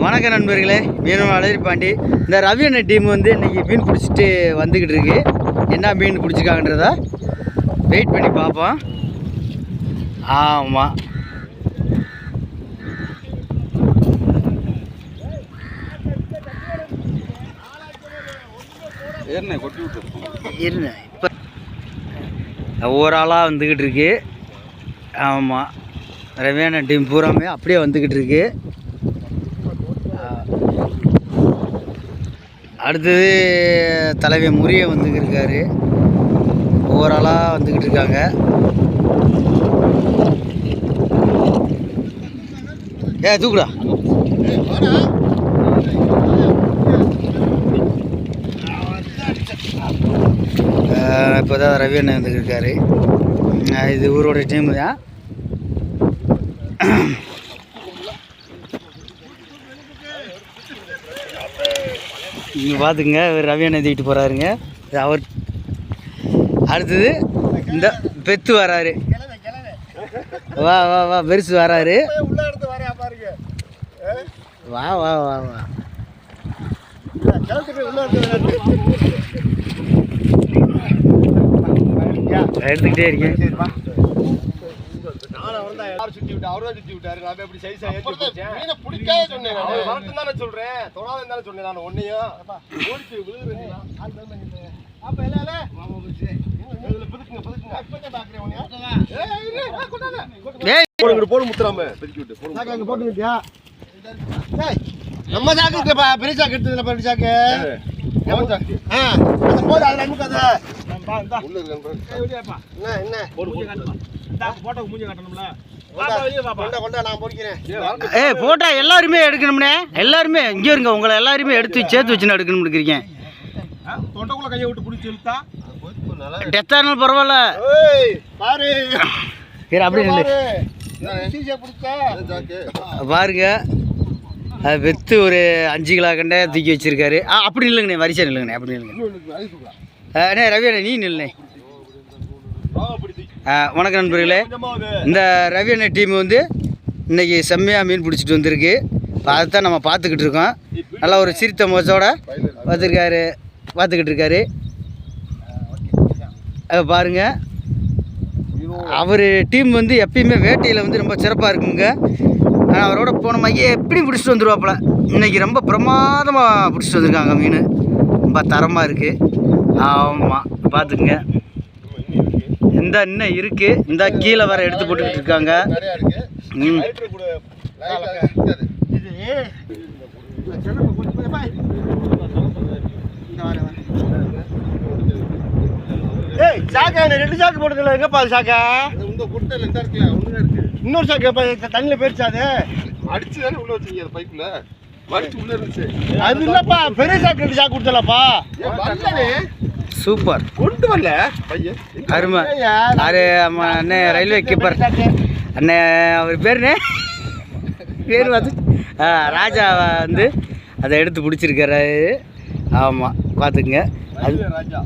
வணக்க நண்பர்களே, மீனவன் அழகிரிபாண்டி. இந்த ரவி அண்ணன் டீம் வந்து இன்றைக்கி மீன் பிடிச்சிட்டு வந்துக்கிட்டு இருக்கு. என்ன மீன் பிடிச்சிருக்காங்கன்றத வெயிட் பண்ணி பார்ப்போம். ஆமாம், இருந்தேன் இப்போ ஒவ்வொரு ஆளாக வந்துக்கிட்டு இருக்கு. ஆமாம், ரவி அண்ணன் டீம் பூராமே அப்படியே வந்துக்கிட்டு இருக்கு. அடுத்தது தலைவி முறிய வந்துக்கிட்டு இருக்காரு. ஒவ்வொரு ஆளாக வந்துக்கிட்டு இருக்காங்க. தூக்குடா. இப்போ தான் ரவி அண்ணன் வந்துக்கிட்டு இருக்காரு. இது ஊரோட டீமு தான். நீங்கள் பார்த்துக்குங்க, இவர் ரவி அண்ணன் தூக்கிட்டு போகிறாருங்க. அவர் அடுத்தது இந்த பெத்து வராரு. வா வா வா, பெருசு வராரு. வா வா வா வா, எடுத்துக்கிட்டே இருக்கேன். நம்ம சாக்கு பெரிய சாக்கு எடுத்ததுல பெரிய சாக்கு போது அதுல அமுக்காத. போட்டா எல்லாருமே எடுக்கணும்னே. எல்லாருமே இங்கே இருங்க, உங்களை எல்லாருமே எடுத்து சேர்த்து வச்சுன்னு எடுக்கணும்னு இருக்கேன். தொண்டைக்குள்ள கையை விட்டு பிடிச்சி இழுத்தா டெத் ஆனாலும் பரவாயில்ல. பாரு அப்படி பாருங்க, அது வெத்து ஒரு 5 கிலோ கண்டை தூக்கி வச்சிருக்காரு. அப்படி இல்லைங்கண்ணே, வரிசை இல்லைங்கண்ணே, அப்படி இல்லைங்க. அண்ணே ரவி அண்ணே, நீ நில்லுண்ணே. வணக்கம் நண்பர்களே, இந்த ரவி அண்ணன் டீம் வந்து இன்றைக்கி செம்மையாக மீன் பிடிச்சிட்டு வந்திருக்கு. அதைத்தான் நம்ம பார்த்துக்கிட்டு இருக்கோம். நல்லா ஒரு சிரித்த முகத்தோட பார்த்துக்கிட்டு இருக்காரு. பாருங்கள், அவர் டீம் வந்து எப்பயுமே வேட்டையில் வந்து ரொம்ப சிறப்பாக இருக்குங்க. ஆனால் அவரோட போன மையை எப்படி பிடிச்சிட்டு வந்துடுவாப்புல. இன்றைக்கி ரொம்ப பிரமாதமாக பிடிச்சிட்டு வந்திருக்காங்க. மீன் ரொம்ப தரமாக இருக்குது. ஆமாம், பார்த்துக்குங்க. இந்த இன்னும் இருக்குது, இந்த கீழே வர எடுத்து போட்டுக்கிட்டு இருக்காங்க. ரெண்டு சாக்கு போட்டுக்கல. எங்கப்பா சாக்கா? இன்னொரு சாக்கு தண்ணியில போயிருச்சாது அடிச்சு தானே உள்ள வச்சீங்க பைப்புல உள்ள இருந்துச்சு. அது இல்லப்பா, பெரிய சாக்கு 2 சாக்கு கொடுத்தலப்பா. சூப்பர், கொண்டு வரல பையன் அருமை. அண்ணே ரயில்வே கீப்பர் அண்ணே, அவர் பேர் பார்த்து ராஜா வந்து அதை எடுத்து பிடிச்சிருக்காரு. ஆமாம், பார்த்துக்குங்க. அது ராஜா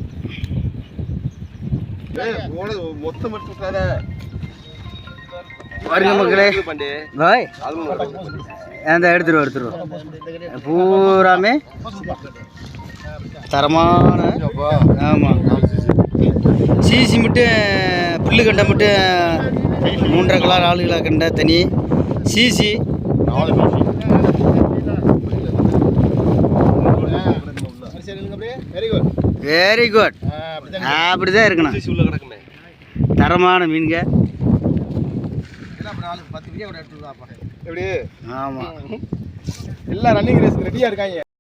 மொத்தம் வருங்க மக்களே. பாய் அந்த எடுத்துருவோம் பூராமே தரமான. ஆமாம், சிசி மட்டும் புல்லு கண்டை மட்டும் 3.5 கிலோ 4 கிலோ கண்டை தனி. CC very good. அப்படிதான் இருக்கணும். தரமான மீன்க. எப்படி? ஆமாம், எல்லாம் ரன்னிங் ரேஸ்க்கு ரெடியாக இருக்காங்க.